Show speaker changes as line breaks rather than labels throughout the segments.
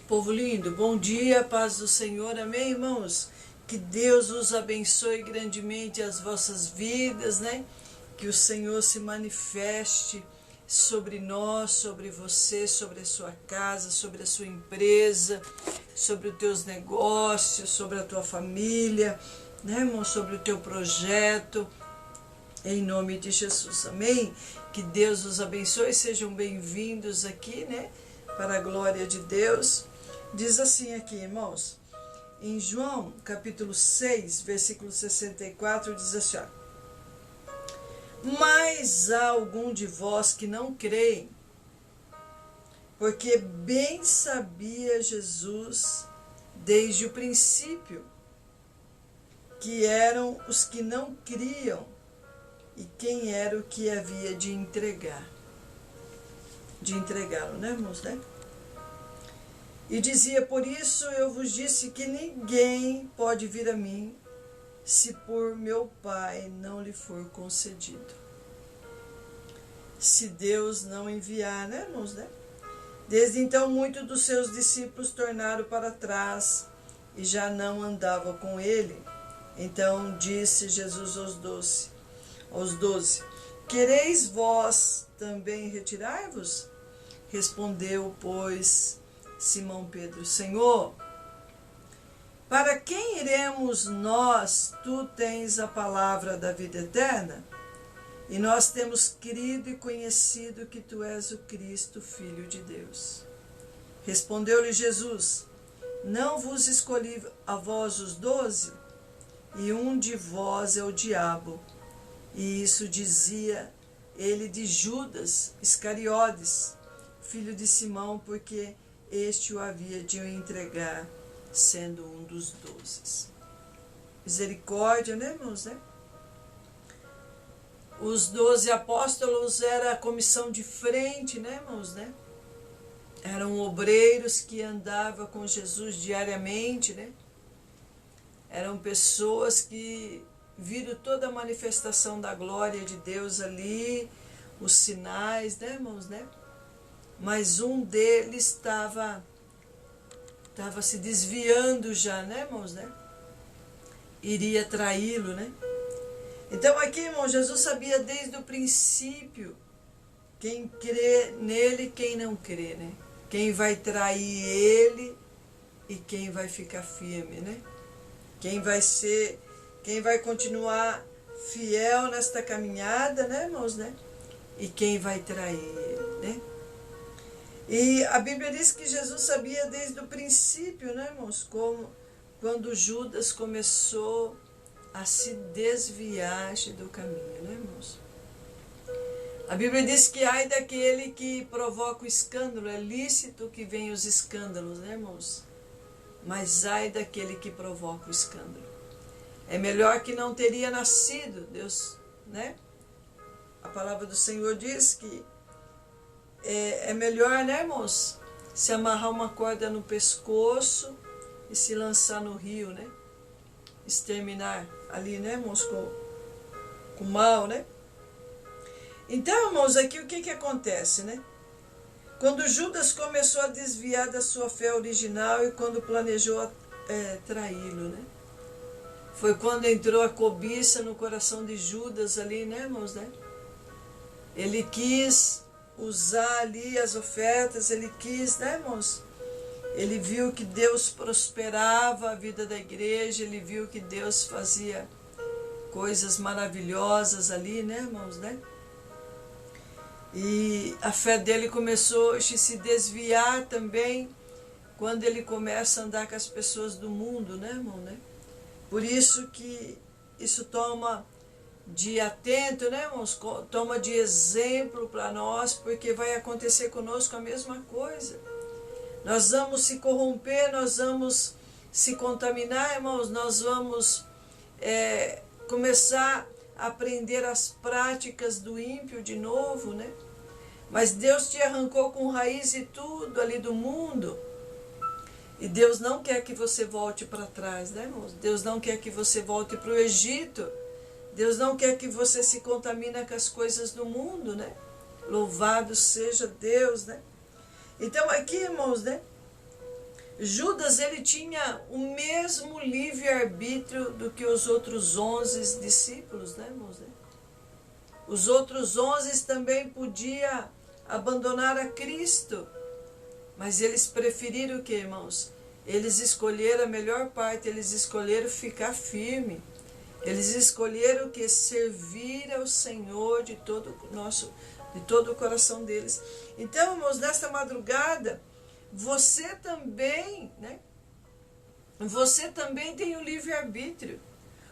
Povo lindo, bom dia, paz do Senhor, amém, irmãos? Que Deus os abençoe grandemente as vossas vidas, né? Que o Senhor se manifeste sobre nós, sobre você, sobre a sua casa, sobre a sua empresa, sobre os teus negócios, sobre a tua família, né, irmão? Sobre o teu projeto, em nome de Jesus, amém? Que Deus os abençoe, sejam bem-vindos aqui, né? Para a glória de Deus. Diz assim aqui, irmãos, em João, capítulo 6, versículo 64, diz assim, ó: mas há algum de vós que não creem, porque bem sabia Jesus desde o princípio que eram os que não criam e quem era o que havia de entregá-lo, né, irmãos, né? E dizia, por isso eu vos disse que ninguém pode vir a mim se por meu Pai não lhe for concedido. Se Deus não enviar, né, irmãos, né? Desde então, muitos dos seus discípulos tornaram para trás e já não andavam com ele. Então disse Jesus aos doze, quereis vós também retirar-vos? Respondeu, pois, Simão Pedro, Senhor, para quem iremos nós? Tu tens a palavra da vida eterna, e nós temos crido e conhecido que tu és o Cristo, Filho de Deus. Respondeu-lhe Jesus, não vos escolhi a vós os 12, e um de vós é o diabo. E isso dizia ele de Judas Iscariotes, filho de Simão, porque este o havia de o entregar, sendo um dos 12. Misericórdia, né, irmãos, né? Os 12 apóstolos era a comissão de frente, né, irmãos, né? Eram obreiros que andavam com Jesus diariamente, né? Eram pessoas que viram toda a manifestação da glória de Deus ali, os sinais, né, irmãos, né? Mas um deles estava se desviando já, né, irmãos, né? Iria traí-lo, né? Então aqui, irmão, Jesus sabia desde o princípio quem crê nele e quem não crê, né? Quem vai trair ele e quem vai ficar firme, né? Quem vai continuar fiel nesta caminhada, né, irmãos, né? E quem vai trair ele, né? E a Bíblia diz que Jesus sabia desde o princípio, né, irmãos, quando Judas começou a se desviar do caminho, né, irmãos? A Bíblia diz que ai daquele que provoca o escândalo, é lícito que venham os escândalos, né, irmãos? Mas ai daquele que provoca o escândalo. É melhor que não teria nascido, Deus, né? A palavra do Senhor diz que é melhor, né, irmãos, se amarrar uma corda no pescoço e se lançar no rio, né? Exterminar ali, né, irmãos, com o mal, né? Então, irmãos, aqui o que acontece, né? Quando Judas começou a desviar da sua fé original e quando planejou traí-lo, né? Foi quando entrou a cobiça no coração de Judas ali, né, irmãos, né? Ele quis usar ali as ofertas, ele quis, né, irmãos? Ele viu que Deus prosperava a vida da igreja, ele viu que Deus fazia coisas maravilhosas ali, né, irmãos, né? E a fé dele começou a se desviar também quando ele começa a andar com as pessoas do mundo, né, irmão, né? Por isso que isso toma de atento, né, irmãos? Toma de exemplo para nós, porque vai acontecer conosco a mesma coisa. Nós vamos se corromper, nós vamos se contaminar, irmãos, nós vamos começar a aprender as práticas do ímpio de novo, né? Mas Deus te arrancou com raiz e tudo ali do mundo. E Deus não quer que você volte para trás, né, irmãos? Deus não quer que você volte para o Egito. Deus não quer que você se contamine com as coisas do mundo, né? Louvado seja Deus, né? Então aqui, irmãos, né? Judas, ele tinha o mesmo livre-arbítrio do que os outros 11 discípulos, né, irmãos? Os outros 11 também podiam abandonar a Cristo, mas eles preferiram o que, irmãos? Eles escolheram a melhor parte, eles escolheram ficar firme. Eles escolheram o que? Servir ao Senhor de todo o coração deles. Então, irmãos, nesta madrugada, você também, né? Você também tem o livre-arbítrio.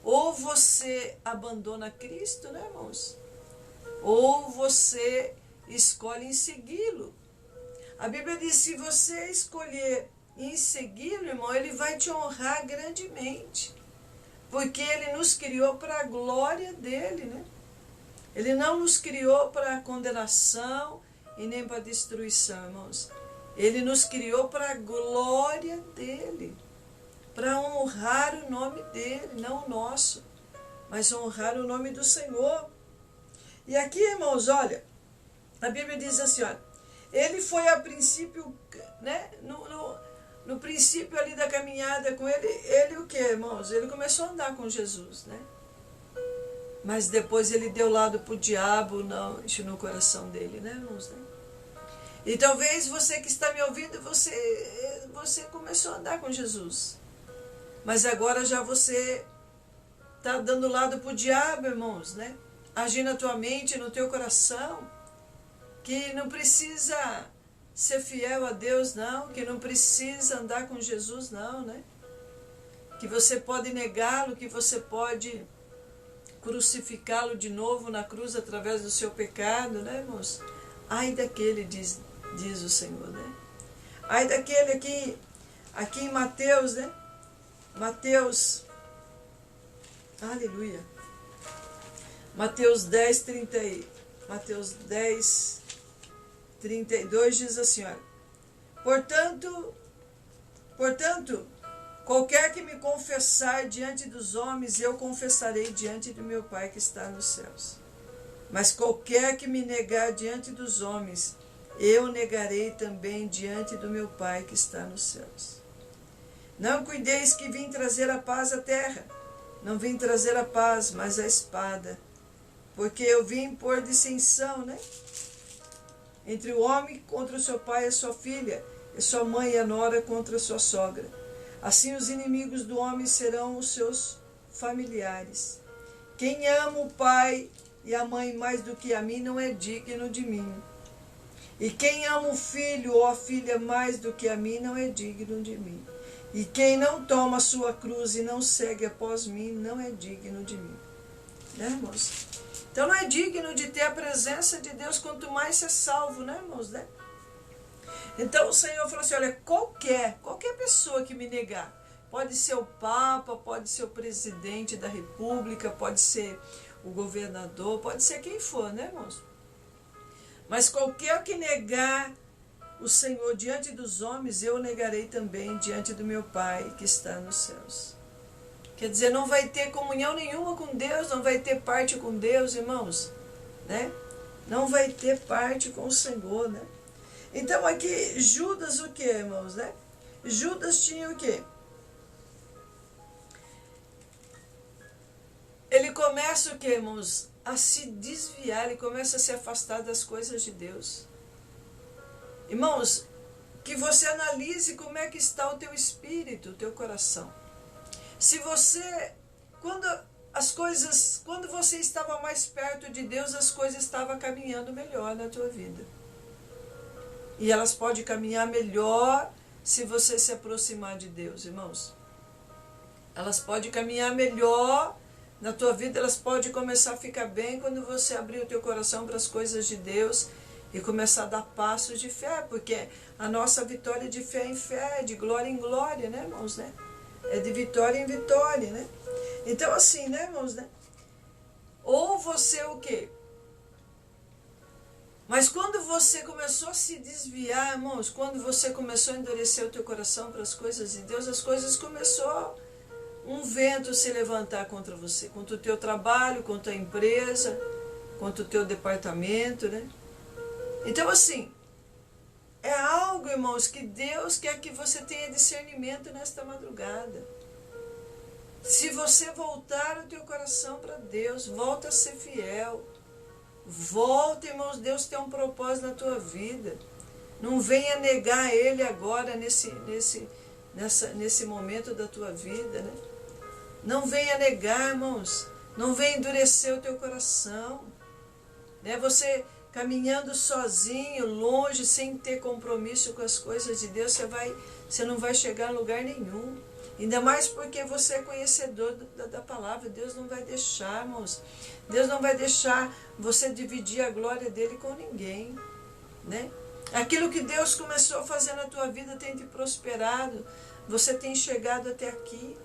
Ou você abandona Cristo, né, irmãos? Ou você escolhe em segui-lo. A Bíblia diz, se você escolher em segui-lo, irmão, ele vai te honrar grandemente. Porque ele nos criou para a glória dele, né? Ele não nos criou para a condenação e nem para a destruição, irmãos. Ele nos criou para a glória dele, para honrar o nome dele, não o nosso, mas honrar o nome do Senhor. E aqui, irmãos, olha, a Bíblia diz assim, olha, ele foi a princípio, né, no princípio ali da caminhada com ele o que, irmãos? Ele começou a andar com Jesus, né? Mas depois ele deu lado para o diabo no coração dele, né, irmãos? Né? E talvez você que está me ouvindo, você começou a andar com Jesus. Mas agora já você está dando lado para o diabo, irmãos, né? Agir na tua mente, no teu coração, que não precisa ser fiel a Deus, não, que não precisa andar com Jesus, não, né? Que você pode negá-lo, que você pode crucificá-lo de novo na cruz através do seu pecado, né, irmãos? Ai daquele, diz o Senhor, né? Ai daquele aqui em Mateus, né? Mateus, aleluia. Mateus 10, 32 diz assim, olha, Portanto, qualquer que me confessar diante dos homens, eu confessarei diante do meu Pai que está nos céus. Mas qualquer que me negar diante dos homens, eu negarei também diante do meu Pai que está nos céus. Não cuideis que vim trazer a paz à terra. Não vim trazer a paz, mas a espada. Porque eu vim pôr dissensão, né? Entre o homem contra o seu pai e a sua filha, e sua mãe e a nora contra a sua sogra. Assim os inimigos do homem serão os seus familiares. Quem ama o pai e a mãe mais do que a mim não é digno de mim. E quem ama o filho ou a filha mais do que a mim não é digno de mim. E quem não toma a sua cruz e não segue após mim não é digno de mim. Né, irmãos? Então não é digno de ter a presença de Deus, quanto mais ser salvo, né, irmãos? Né? Então o Senhor falou assim, olha, qualquer pessoa que me negar, pode ser o Papa, pode ser o presidente da República, pode ser o governador, pode ser quem for, né, irmãos? Mas qualquer que negar o Senhor diante dos homens, eu negarei também diante do meu Pai que está nos céus. Quer dizer, não vai ter comunhão nenhuma com Deus, não vai ter parte com Deus, irmãos, né? Não vai ter parte com o Senhor, né? Então aqui, Judas o que, irmãos, né? Judas tinha o quê? Ele começa o quê, irmãos? A se desviar, ele começa a se afastar das coisas de Deus. Irmãos, que você analise como é que está o teu espírito, o teu coração. Se você, quando você estava mais perto de Deus, as coisas estavam caminhando melhor na tua vida. E elas podem caminhar melhor se você se aproximar de Deus, irmãos. Elas podem caminhar melhor na tua vida, elas podem começar a ficar bem quando você abrir o teu coração para as coisas de Deus e começar a dar passos de fé, porque a nossa vitória é de fé em fé, de glória em glória, né, irmãos, né? É de vitória em vitória, né? Então assim, né, irmãos, né? Ou você o quê? Mas quando você começou a se desviar, irmãos, quando você começou a endurecer o teu coração para as coisas de Deus, as coisas começou um vento se levantar contra você, contra o teu trabalho, contra a empresa, contra o teu departamento, né? Então assim, É algo, irmãos, que Deus quer que você tenha discernimento nesta madrugada. Se você voltar o teu coração para Deus, volta a ser fiel. Volta, irmãos, Deus tem um propósito na tua vida. Não venha negar Ele agora nesse momento da tua vida, né? Não venha negar, irmãos. Não venha endurecer o teu coração. Né? Você caminhando sozinho, longe, sem ter compromisso com as coisas de Deus, você não vai chegar a lugar nenhum. Ainda mais porque você é conhecedor da palavra. Deus não vai deixar, irmãos. Deus não vai deixar você dividir a glória dele com ninguém, né? Aquilo que Deus começou a fazer na tua vida tem te prosperado. Você tem chegado até aqui.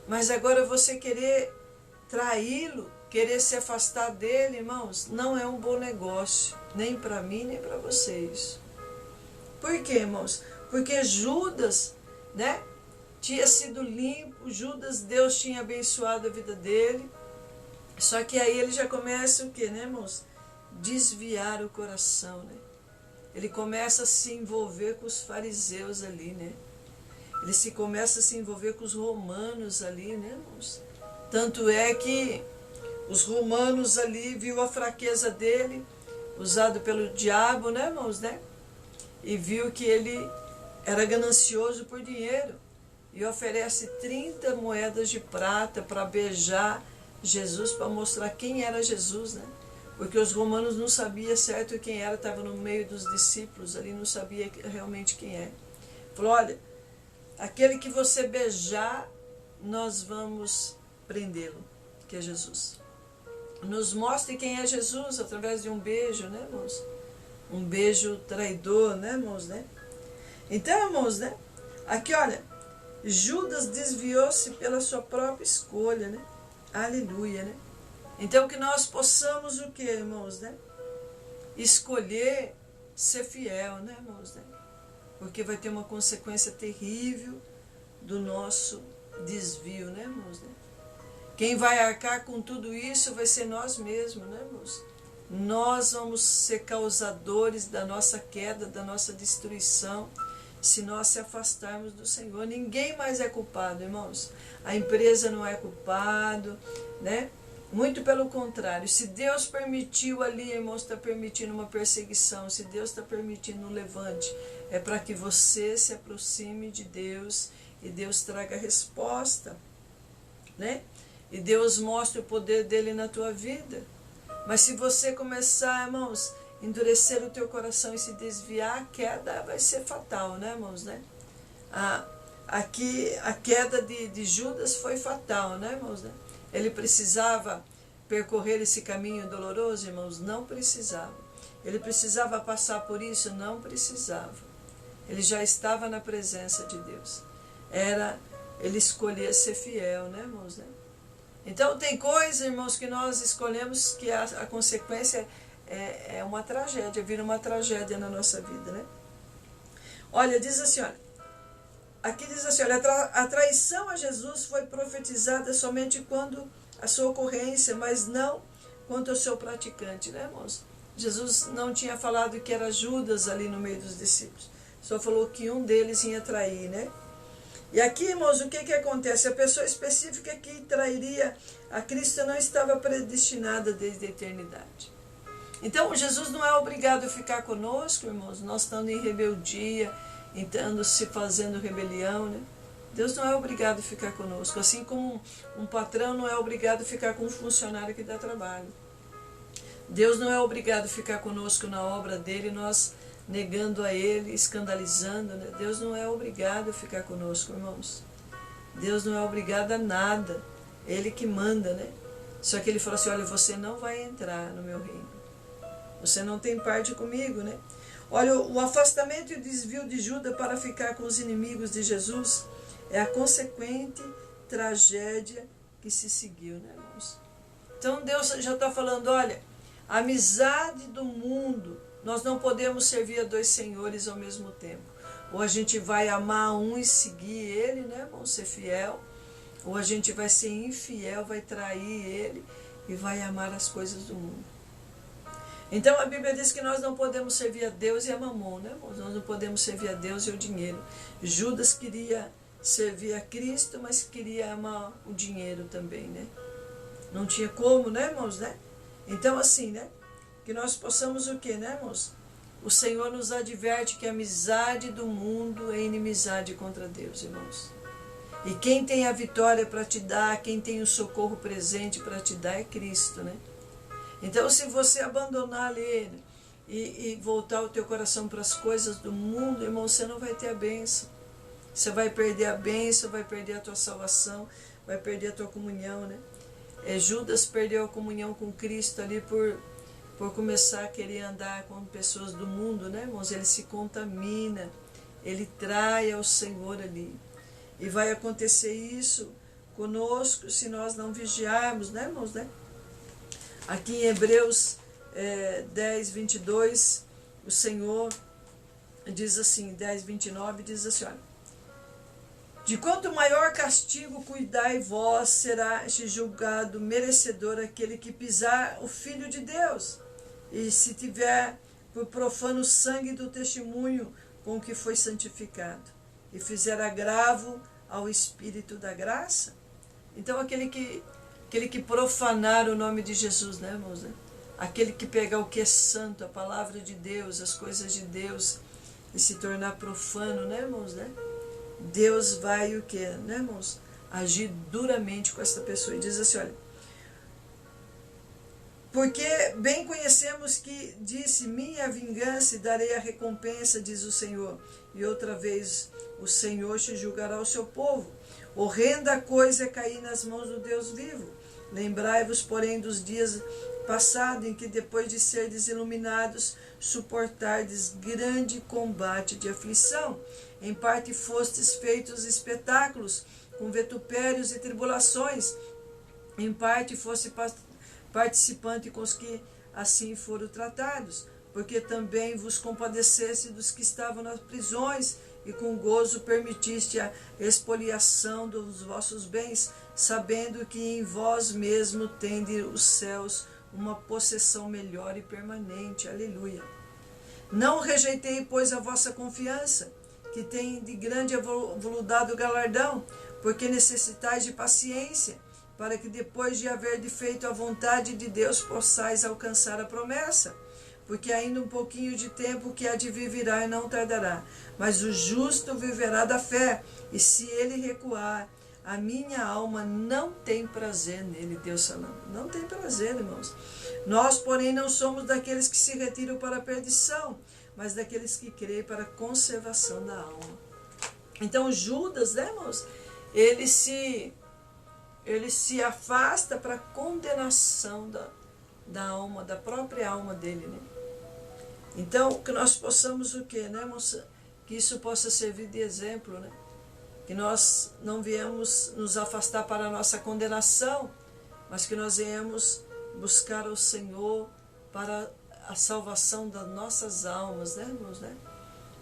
Mas agora você querer traí-lo, querer se afastar dele, irmãos, não é um bom negócio. Nem para mim, nem para vocês. Por quê, irmãos? Porque Judas, né? Tinha sido limpo, Judas, Deus tinha abençoado a vida dele. Só que aí ele já começa o quê, né, irmãos? Desviar o coração, né? Ele começa a se envolver com os fariseus ali, né? Ele começa a se envolver com os romanos ali, né, irmãos? Tanto é que os romanos ali viu a fraqueza dele, usado pelo diabo, né, irmãos, né? E viu que ele era ganancioso por dinheiro. E oferece 30 moedas de prata para beijar Jesus, para mostrar quem era Jesus, né? Porque os romanos não sabiam certo quem era, estava no meio dos discípulos ali, não sabia realmente quem é. Falou, olha, aquele que você beijar, nós vamos prendê-lo, que é Jesus. Nos mostre quem é Jesus através de um beijo, né, irmãos? Um beijo traidor, né, irmãos, né? Então, irmãos, né? Aqui, olha, Judas desviou-se pela sua própria escolha, né? Aleluia, né? Então que nós possamos o que, irmãos, né? Escolher ser fiel, né, irmãos, né? Porque vai ter uma consequência terrível do nosso desvio, né, irmãos, né? Quem vai arcar com tudo isso vai ser nós mesmos, né, irmãos? Nós vamos ser causadores da nossa queda, da nossa destruição, se nós se afastarmos do Senhor. Ninguém mais é culpado, irmãos. A empresa não é culpado, né? Muito pelo contrário. Se Deus permitiu ali, irmãos, está permitindo uma perseguição, se Deus está permitindo um levante, é para que você se aproxime de Deus e Deus traga resposta, né? E Deus mostre o poder dele na tua vida. Mas se você começar, irmãos, endurecer o teu coração e se desviar, a queda vai ser fatal, né, irmãos, né? Aqui a queda de Judas foi fatal, né, irmãos, né? Ele precisava percorrer esse caminho doloroso, irmãos? Não precisava. Ele precisava passar por isso? Não precisava. Ele já estava na presença de Deus. Era ele escolher ser fiel, né, irmãos, né? Então tem coisas, irmãos, que nós escolhemos que a consequência é uma tragédia, vira uma tragédia na nossa vida, né? Olha, diz assim, olha, aqui diz assim, olha, a traição a Jesus foi profetizada somente quando a sua ocorrência, mas não quanto ao seu praticante, né, irmãos? Jesus não tinha falado que era Judas ali no meio dos discípulos, só falou que um deles ia trair, né? E aqui, irmãos, o que acontece? A pessoa específica que trairia a Cristo não estava predestinada desde a eternidade. Então, Jesus não é obrigado a ficar conosco, irmãos, nós estando em rebeldia, estando se fazendo rebelião, né? Deus não é obrigado a ficar conosco, assim como um patrão não é obrigado a ficar com um funcionário que dá trabalho. Deus não é obrigado a ficar conosco na obra dele, nós negando a ele, escandalizando, né? Deus não é obrigado a ficar conosco, irmãos. Deus não é obrigado a nada, ele que manda, né? Só que ele falou assim, olha, você não vai entrar no meu reino. Você não tem parte comigo, né? Olha, o afastamento e o desvio de Judas para ficar com os inimigos de Jesus é a consequente tragédia que se seguiu, né, irmãos? Então Deus já está falando, olha, a amizade do mundo, nós não podemos servir a dois senhores ao mesmo tempo. Ou a gente vai amar um e seguir ele, né, irmão, ser fiel, ou a gente vai ser infiel, vai trair ele e vai amar as coisas do mundo. Então a Bíblia diz que nós não podemos servir a Deus e a Mamon, né, irmãos? Nós não podemos servir a Deus e o dinheiro. Judas queria servir a Cristo, mas queria amar o dinheiro também, né? Não tinha como, né, irmãos, né? Então assim, né? Que nós possamos o quê, né, irmãos? O Senhor nos adverte que a amizade do mundo é inimizade contra Deus, irmãos. E quem tem a vitória para te dar, quem tem o socorro presente para te dar é Cristo, né? Então, se você abandonar Ele e voltar o teu coração para as coisas do mundo, irmão, você não vai ter a bênção. Você vai perder a bênção, vai perder a tua salvação, vai perder a tua comunhão, né? Judas perdeu a comunhão com Cristo ali por começar a querer andar com pessoas do mundo, né, irmãos? Ele se contamina, ele trai ao Senhor ali. E vai acontecer isso conosco se nós não vigiarmos, né, irmãos, né? Aqui em Hebreus 10, 22, o Senhor diz assim, 10, 29, diz assim, olha, de quanto maior castigo cuidai vós, será julgado merecedor aquele que pisar o Filho de Deus, e se tiver por profano o sangue do testemunho com que foi santificado, e fizer agravo ao Espírito da graça. Então aquele que profanar o nome de Jesus, né, irmãos? Né? Aquele que pegar o que é santo, a palavra de Deus, as coisas de Deus, e se tornar profano, né, irmãos? Né? Deus vai o que, né, irmãos? Agir duramente com essa pessoa. E diz assim, olha, porque bem conhecemos que disse, minha vingança e darei a recompensa, diz o Senhor. E outra vez o Senhor te julgará o seu povo. Horrenda coisa é cair nas mãos do Deus vivo. Lembrai-vos, porém, dos dias passados, em que depois de serdes iluminados, suportardes grande combate de aflição. Em parte fostes feitos espetáculos, com vitupérios e tribulações. Em parte foste participante com os que assim foram tratados, porque também vos compadeceste dos que estavam nas prisões, e com gozo permitiste a expoliação dos vossos bens, sabendo que em vós mesmo tende os céus uma possessão melhor e permanente. Aleluia. Não rejeitei, pois, a vossa confiança, que tem de grande avoludado galardão, porque necessitais de paciência, para que depois de haver feito a vontade de Deus possais alcançar a promessa. Porque ainda um pouquinho de tempo que há de vir virá e não tardará. Mas o justo viverá da fé, e se ele recuar, a minha alma não tem prazer nele. Deus falando, não tem prazer, irmãos. Nós, porém, não somos daqueles que se retiram para a perdição, mas daqueles que creem para a conservação da alma. Então Judas, né, irmãos, ele se afasta para a condenação da alma, da própria alma dele, né? Então, que nós possamos o quê, né, irmãos? Que isso possa servir de exemplo, né? Que nós não viemos nos afastar para a nossa condenação, mas que nós viemos buscar o Senhor para a salvação das nossas almas, né, irmãos, né?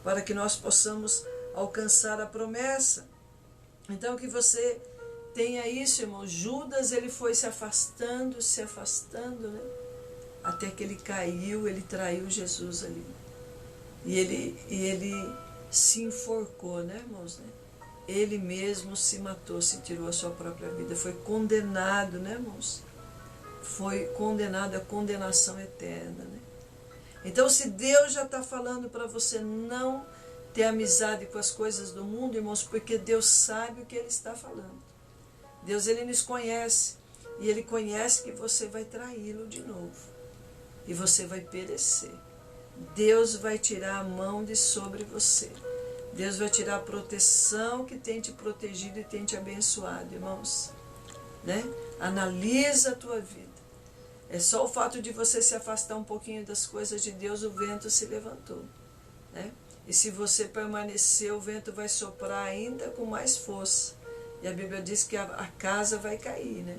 Para que nós possamos alcançar a promessa. Então, que você tenha isso, irmão. Judas, ele foi se afastando, né? Até que ele caiu, ele traiu Jesus ali. E ele se enforcou, né, irmãos? Né? Ele mesmo se matou, se tirou a sua própria vida. Foi condenado, né, irmãos? Foi condenado à condenação eterna, né? Então, se Deus já está falando para você não ter amizade com as coisas do mundo, irmãos, porque Deus sabe o que Ele está falando. Deus, Ele nos conhece, e Ele conhece que você vai traí-lo de novo, e você vai perecer. Deus vai tirar a mão de sobre você. Deus vai tirar a proteção que tem te protegido e tem te abençoado, irmãos. Né? Analisa a tua vida. É só o fato de você se afastar um pouquinho das coisas de Deus, o vento se levantou. Né? E se você permanecer, o vento vai soprar ainda com mais força. E a Bíblia diz que a casa vai cair, né?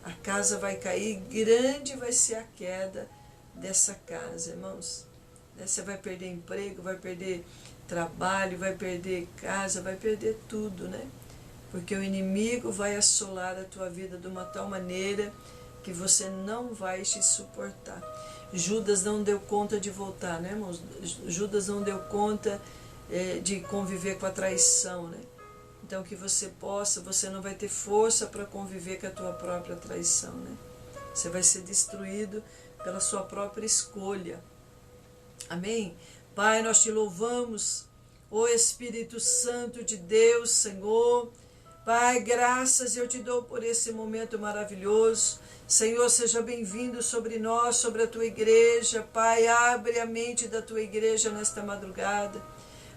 A casa vai cair, grande vai ser a queda dessa casa, irmãos. Você vai perder emprego, vai perder trabalho, vai perder casa, vai perder tudo, né? Porque o inimigo vai assolar a tua vida de uma tal maneira que você não vai te suportar. Judas não deu conta de voltar, né, irmãos? Judas não deu conta de conviver com a traição, né? Então que você não vai ter força para conviver com a tua própria traição, né? Você vai ser destruído pela sua própria escolha. Amém? Pai, nós te louvamos, ó Espírito Santo de Deus, Senhor. Pai, graças eu te dou por esse momento maravilhoso. Senhor, seja bem-vindo sobre nós, sobre a tua igreja. Pai, abre a mente da tua igreja nesta madrugada.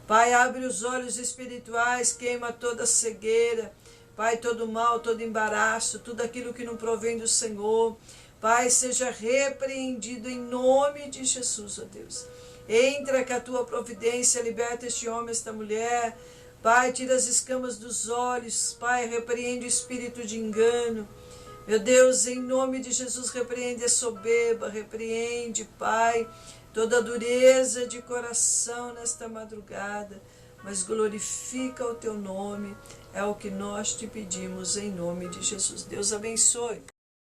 Pai, abre os olhos espirituais, queima toda cegueira. Pai, todo mal, todo embaraço, tudo aquilo que não provém do Senhor. Pai, seja repreendido em nome de Jesus, ó Deus. Entra com a tua providência, liberta este homem, esta mulher. Pai, tira as escamas dos olhos. Pai, repreende o espírito de engano. Meu Deus, em nome de Jesus, repreende a soberba, repreende, Pai, toda a dureza de coração nesta madrugada, mas glorifica o teu nome, é o que nós te pedimos em nome de Jesus. Deus abençoe.